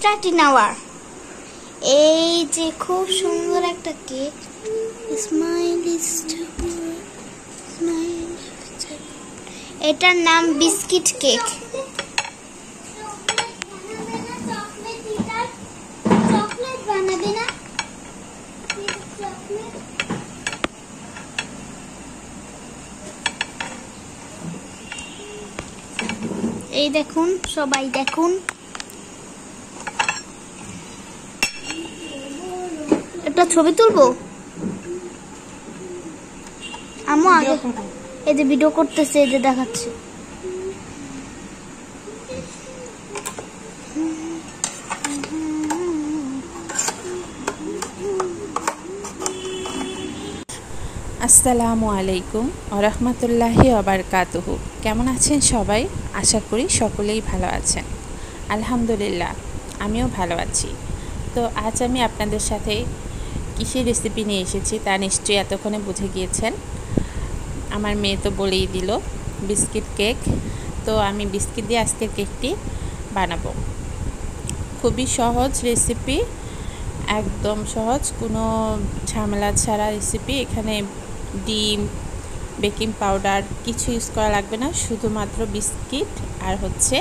start in our এই যে খুব সুন্দর একটা কেক এটার নাম বিস্কিট কেক। এই দেখুন, সবাই দেখুন, একটা ছবি তুলবো। আমু আগে এই যে ভিডিও করতেছে, এই যে দেখাচ্ছে। আসসালামু আলাইকুম ওয়া রাহমাতুল্লাহি ওয়া বারাকাতুহু। কেমন আছেন সবাই? আশা করি সকলেই ভালো আছেন। আলহামদুলিল্লাহ, আমিও ভালো আছি। তো আজ আমি আপনাদের সাথে কিসের রেসিপি নিয়ে এসেছি তা নিশ্চয়ই এতক্ষণে বুঝে গিয়েছেন। আমার মেয়ে তো বলেই দিল, বিস্কিট কেক। তো আমি বিস্কিট দিয়ে আজকের কেকটি বানাবো। খুবই সহজ রেসিপি, একদম সহজ, কোনো ঝামেলা ছাড়া রেসিপি। এখানে ডিম, বেকিং পাউডার কিছু ইউজ করা লাগবে না, শুধুমাত্র বিস্কিট আর হচ্ছে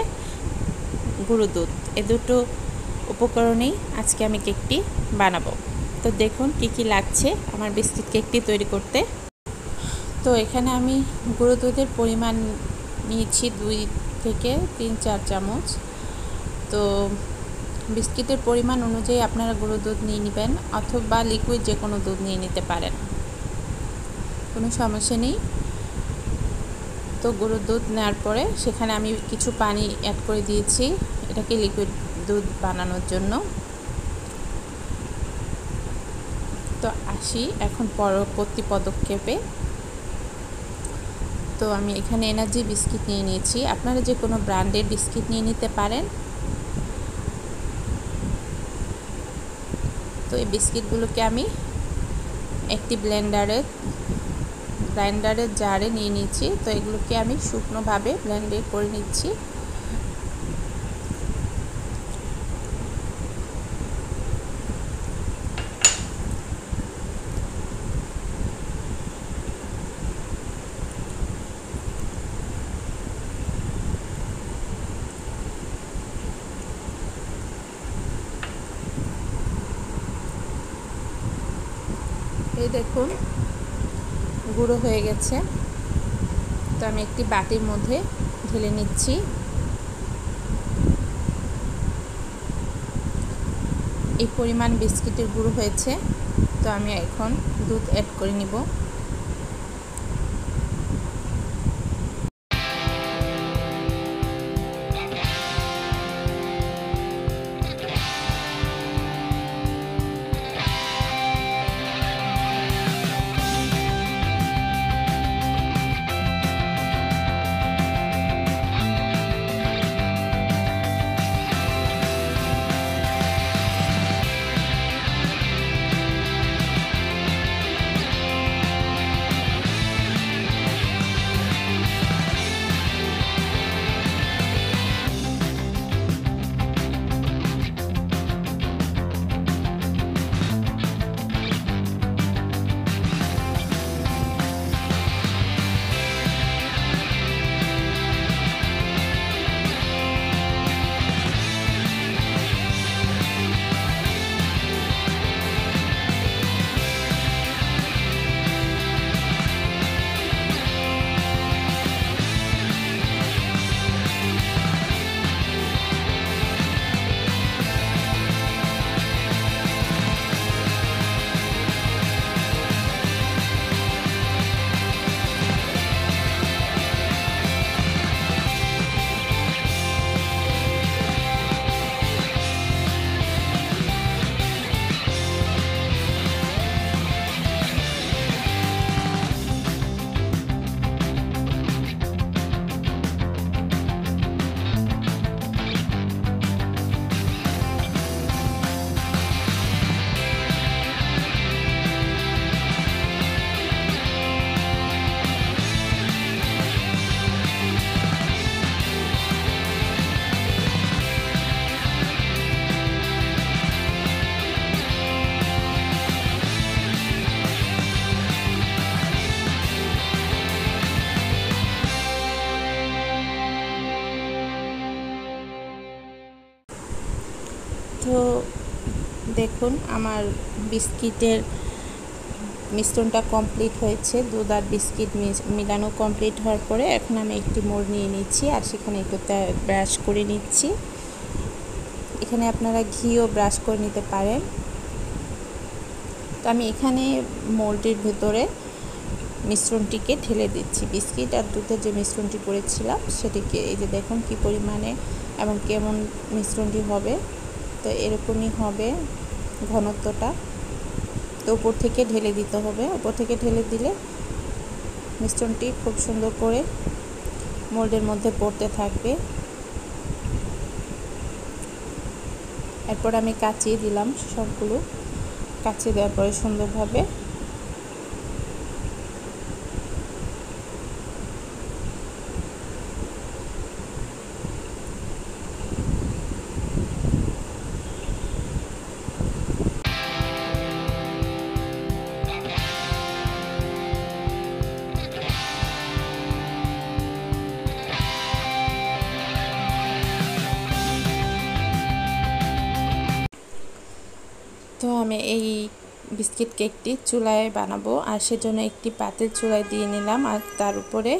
গুঁড়ো দুধ, এ দুটো উপকরণেই আজকে আমি কেকটি বানাবো। তো দেখুন কি কি লাগছে আমার বিস্কিট কেকটি তৈরি করতে। তো এখানে আমি গুঁড়ো দুধের পরিমাণ নিয়েছি 2 থেকে 3-4 চামচ। তো বিস্কিটের পরিমাণ অনুযায়ী আপনারা গুঁড়ো দুধ নিয়ে নেবেন, অথবা লিকুইড যে কোনো দুধ নিয়ে নিতে পারেন, কোনো সমস্যা নেই। তো গুঁড়ো দুধ নেওয়ার পরে সেখানে আমি কিছু পানি অ্যাড করে দিয়েছি, এটাকে লিকুইড দুধ বানানোর জন্য। তো আসি এখন পরবর্তী পদক্ষেপে। তো আমি এখানে এনার্জি বিস্কিট নিয়ে নিয়েছি, আপনারা যে কোনো ব্র্যান্ডের বিস্কিট নিয়ে নিতে পারেন। তো এই বিস্কিটগুলোকে আমি একটি ব্লেন্ডারের জারে নিয়ে নিচ্ছি। তো এগুলোকে আমি শুকনোভাবে ব্লেন্ড করে নিচ্ছি। এই দেখুন গুঁড়ো হয়ে গেছে। তো আমি একটি বাটির মধ্যে ঢেলে নিচ্ছি। এই পরিমাণ বিস্কিটের গুঁড়ো হয়েছে। তো আমি এখন দুধ অ্যাড করে নিব। তো দেখুন আমার বিস্কিটের মিশ্রণটা কমপ্লিট হয়েছে। দুধ আর বিস্কিট মিলানো কমপ্লিট হওয়ার পরে এখন আমি একটি মোল্ড নিয়ে নিচ্ছি আর সেখানে একটু ব্রাশ করে নিচ্ছি। এখানে আপনারা ঘিও ব্রাশ করে নিতে পারেন। তো আমি এখানে মোল্ডের ভেতরে মিশ্রণটিকে ঢেলে দিচ্ছি। বিস্কিট আর দুধের যে মিশ্রণটি করেছিলাম সেটিকে, এই যে দেখুন কি পরিমাণে এবং কেমন মিশ্রণটি হবে। তো এরকমই হবে ঘনত্বটা। তো উপর থেকে ঢেলে দিতে হবে। উপর থেকে ঢেলে দিলে মিশ্রণটি খুব সুন্দর করে মোল্ডের মধ্যে পড়তে থাকবে। এরপর আমি কাচিয়ে দিলাম সবগুলো। কাচিয়ে দেওয়ার পরে সুন্দরভাবে তো আমি এই বিস্কিট কেকটি চুলায় বানাবো আর সেজন্য একটি পাতিল চুলায় দিয়ে নিলাম আর তার উপরে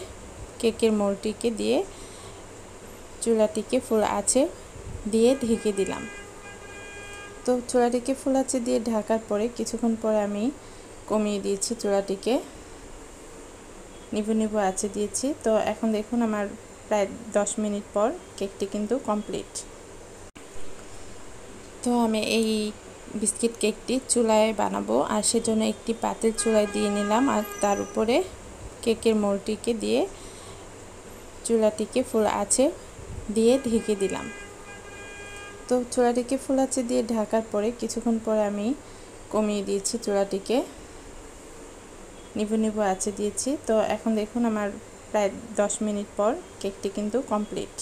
কেকের মোল্ডটিকে দিয়ে চুলাটিকে ফুল আঁচে দিয়ে ঢেকে দিলাম। তো চুলাটিকে ফুল আঁচে দিয়ে ঢাকার পরে কিছুক্ষণ পরে আমি কমিয়ে দিয়েছি চুলাটিকে, নিভু নিভু আঁচে দিয়েছি। তো এখন দেখুন আমার প্রায় 10 মিনিট পর কেকটি কিন্তু কমপ্লিট। তো আমি এই বিস্কিট কেকটি চুলায় বানাবো আর সেজন্য একটি পাতিল চুলায় দিয়ে নিলাম আর তার উপরে কেকের মোল্ডটিকে দিয়ে চুলাটিকে ফুল আঁচে দিয়ে ঢেকে দিলাম। তো চুলাটিকে ফুল আঁচে দিয়ে ঢাকার পরে কিছুক্ষণ পরে আমি কমিয়ে দিয়েছি চুলাটিকে, নিভু নিভু আঁচে দিয়েছি। তো এখন দেখুন আমার প্রায় 10 মিনিট পর কেকটি কিন্তু কমপ্লিট।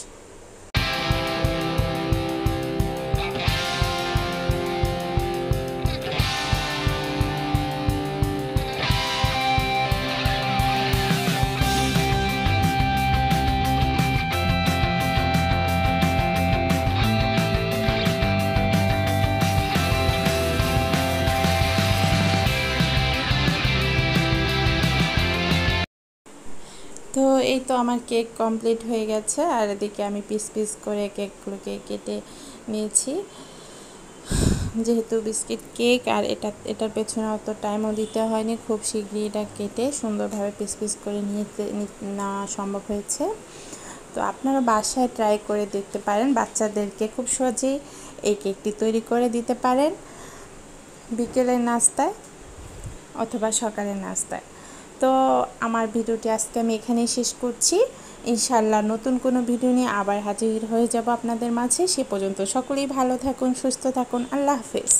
তো এই তো আমার কেক কমপ্লিট হয়ে গেছে আর এদিকে আমি পিস পিস করে কেকগুলোকে কেটে নিয়েছি। যেহেতু বিস্কিট কেক আর এটার পেছনে অত টাইমও দিতে হয়নি, খুব শীঘ্রই এটা কেটে সুন্দরভাবে পিস পিস করে নেওয়া সম্ভব হয়েছে। তো আপনারা বাসায় ট্রাই করে দেখতে পারেন। বাচ্চাদেরকে খুব সহজেই এই কেকটি তৈরি করে দিতে পারেন বিকেলের নাস্তায় অথবা সকালের নাস্তায়। তো আমার ভিডিওটি আজকে আমি এখানেই শেষ করছি। ইনশাআল্লাহ নতুন কোনো ভিডিও নিয়ে আবার হাজির হয়ে যাব আপনাদের মাঝে। সে পর্যন্ত সকলেই ভালো থাকুন, সুস্থ থাকুন। আল্লাহ হাফেজ।